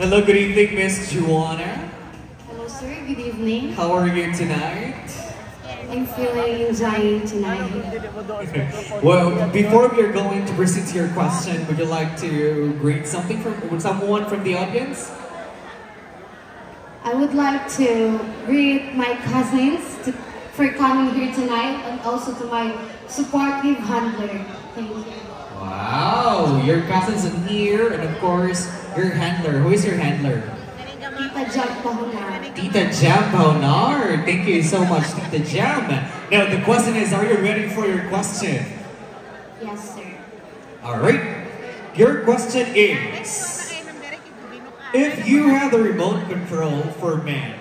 Hello, good evening, Miss Juana. Hello, sir. Good evening. How are you tonight? I'm feeling anxiety tonight. Well, before we are going to proceed to your question, would you like to greet someone from the audience? I would like to greet my cousins for coming here tonight and also to my supportive handler. Thank you. Wow, your cousins are here, and of course, your handler. Who is your handler? Tita Jam Pahunar. Tita Jam Pahunar. Thank you so much, Tita Jam. Now, the question is, are you ready for your question? Yes, sir. Alright. Your question is, if you had the remote control for man,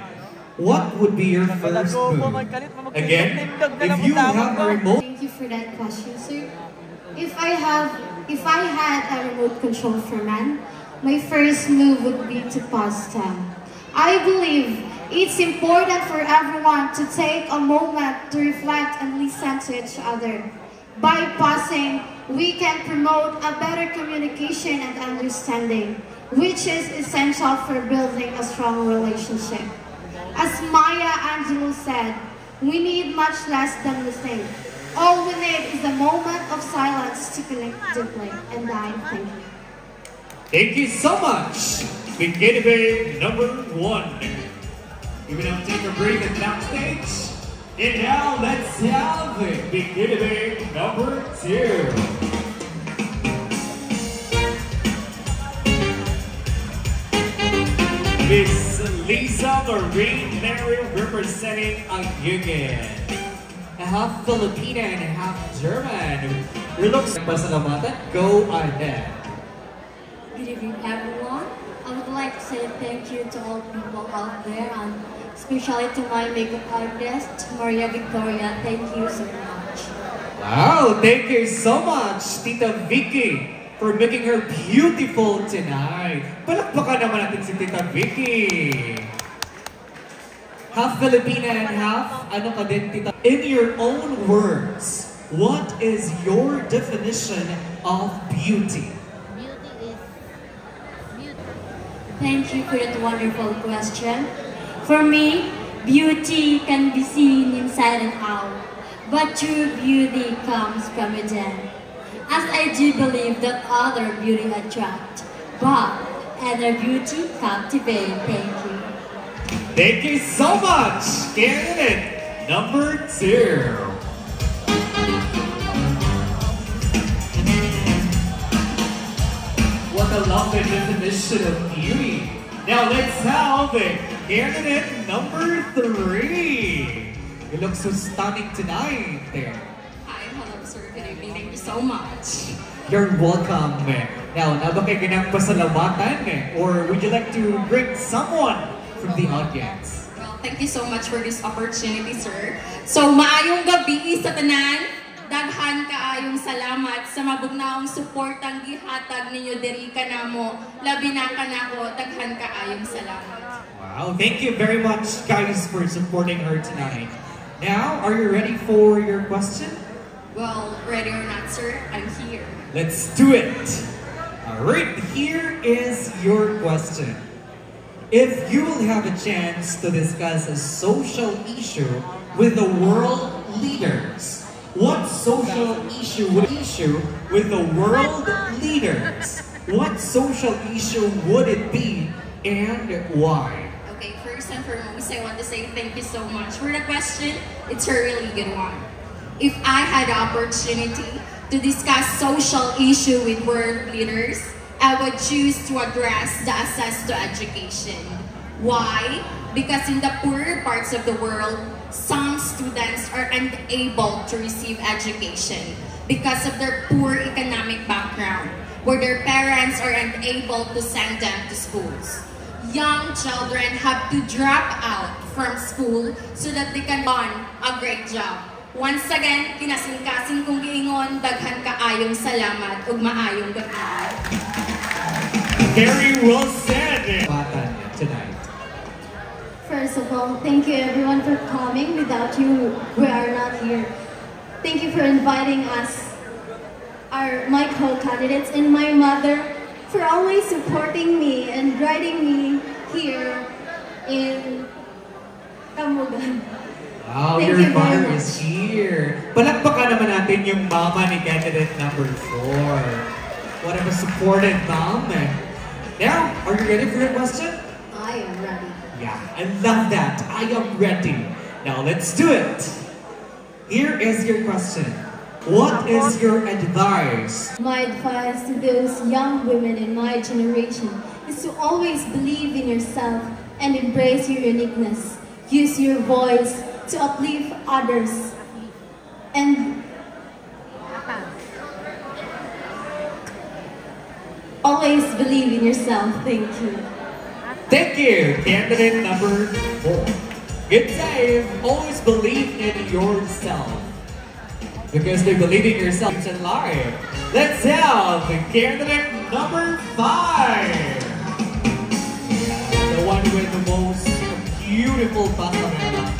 what would be your first move? Again, if you have a remote... Thank you for that question, sir. If I had a remote control for man, my first move would be to pause time. I believe it's important for everyone to take a moment to reflect and listen to each other. By pausing, we can promote a better communication and understanding, which is essential for building a strong relationship. As Maya Angelou said, we need much less than listening. All we need is a moment of silence to connect deeply. And I thank you. Thank you so much. Begin debate number 1. We're going to take a break at that stage. And now let's have it. Begin debate number 2. Miss Lisa Marie Mary representing Ayungin. Half Filipina and half German. Your looks pasalamatan. Go ahead. Good evening, everyone. I would like to say thank you to all people out there, and especially to my makeup artist, Maria Victoria. Thank you so much. Wow, thank you so much, Tita Vicky, for making her beautiful tonight. Palakpakan naman natin si Tita Vicky. Half Filipina and half, ano ka din, Tita? In your own words, what is your definition of beauty? Thank you for that wonderful question. For me, beauty can be seen inside and out, but true beauty comes from within. As I do believe that other beauty attract, but inner beauty captivate. Thank you. Thank you so much, candidate number 2. What a lovely definition of beauty. Now let's have it. Candidate number 3. You look so stunning tonight there. Hi, hello sir. Good evening. Thank you so much. You're welcome. Now, nabakay ganang pasalamatan or would you like to greet someone from the audience? Well, thank you so much for this opportunity, sir. So, maayong gabi sa tanan. Daghan kaayong salamat sa mabugnaong suportang gihatag ninyo diri kanamo. Labi na kanako, daghan kaayong salamat. Wow, thank you very much guys for supporting her tonight. Now, are you ready for your question? Well, ready or not, sir, I'm here. Let's do it. All right, here is your question. If you will have a chance to discuss a social issue with the world leaders, what social issue with the world leaders? What social issue would it be and why? Okay, first and foremost, I want to say thank you so much for the question. It's a really good one. If I had the opportunity to discuss social issue with world leaders, I would choose to address the access to education. Why? Because in the poorer parts of the world, some students are unable to receive education because of their poor economic background, where their parents are unable to send them to schools. Young children have to drop out from school so that they can earn a great job. Once again, kinasingkasin kong giingon, daghan kaayong salamat ug maayong gabi. Very well said tonight. First of all, thank you everyone for coming. Without you, we are not here. Thank you for inviting us, my co-candidates and my mother for always supporting me and guiding me here in Kamugan. Wow, Thank your you very mother much. is here. Palakpakan naman natin yung mama ni candidate number 4. What a supported mom. Now, are you ready for your question? I am ready. Yeah, I love that. I am ready. Now let's do it. Here is your question. What is your advice? My advice to those young women in my generation is to always believe in yourself and embrace your uniqueness. Use your voice to uplift others. And always believe in yourself. Thank you. Thank you, candidate number 4. Good save. Always believe in yourself. Because they believe in yourself in life. Let's have candidate number 5. The one with the most beautiful pasarela,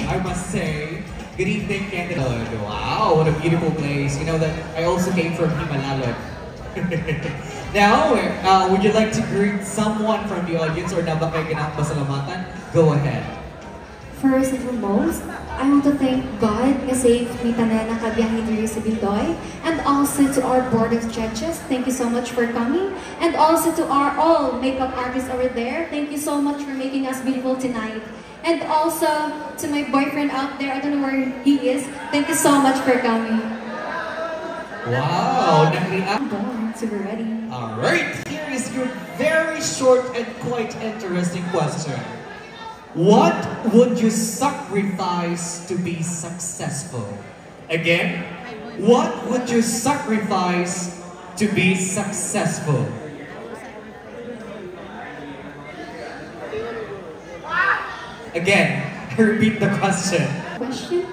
I must say. Good evening, candidate. Wow, what a beautiful place. You know that I also came from Himalalod. Now, would you like to greet someone from the audience or na ba kayo pasalamatan? Go ahead. First and foremost, I want to thank God kasi may tanan na kabiyahe diri sa Bindoy, and also to our board of judges. Thank you so much for coming, and also to our all makeup artists over there. Thank you so much for making us beautiful tonight. And also to my boyfriend out there, I don't know where he is. Thank you so much for coming. Wow, I'm born to be ready. Alright, here is your very short and quite interesting question. What would you sacrifice to be successful? Again, what would you sacrifice to be successful? Again, I repeat the question. Question?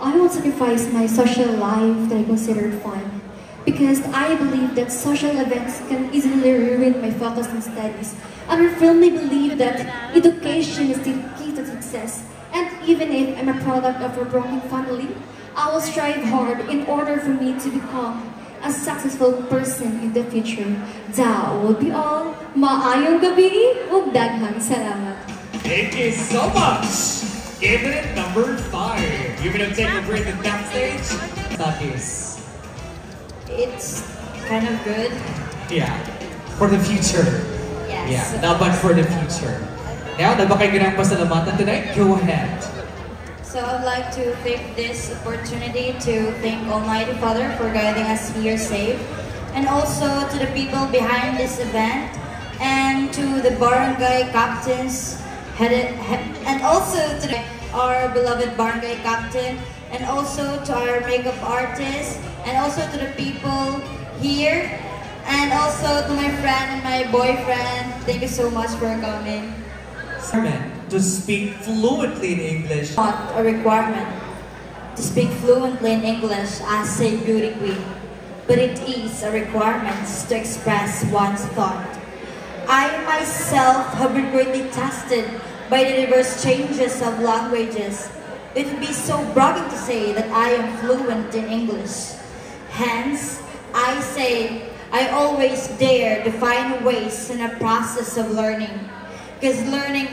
I will sacrifice my social life that I consider fun because I believe that social events can easily ruin my focus on studies. I firmly believe that education is the key to success, and even if I'm a product of a broken family, I will strive hard in order for me to become a successful person in the future. That will be all. Maayong gabi ug daghang salamat. Thank you so much. Candidate number 5. You gonna take a break at backstage? Takis. It's kind of good. Yeah, for the future. Yes. Yeah, not but for the future. Now, na ba kayo ginang pasalamatan tonight? Go ahead. So I'd like to take this opportunity to thank Almighty Father for guiding us here safe, and also to the people behind this event, and to the barangay captains, and also to our beloved barangay captain, and also to our makeup artist, and also to the people here, and also to my friend and my boyfriend. Thank you so much for coming. To speak fluently in English. Not a requirement to speak fluently in English as a beauty queen, but it is a requirement to express one's thought. I myself have been greatly tested by the diverse changes of languages. It would be so bragging to say that I am fluent in English. Hence, I say I always dare to find ways in a process of learning, because learning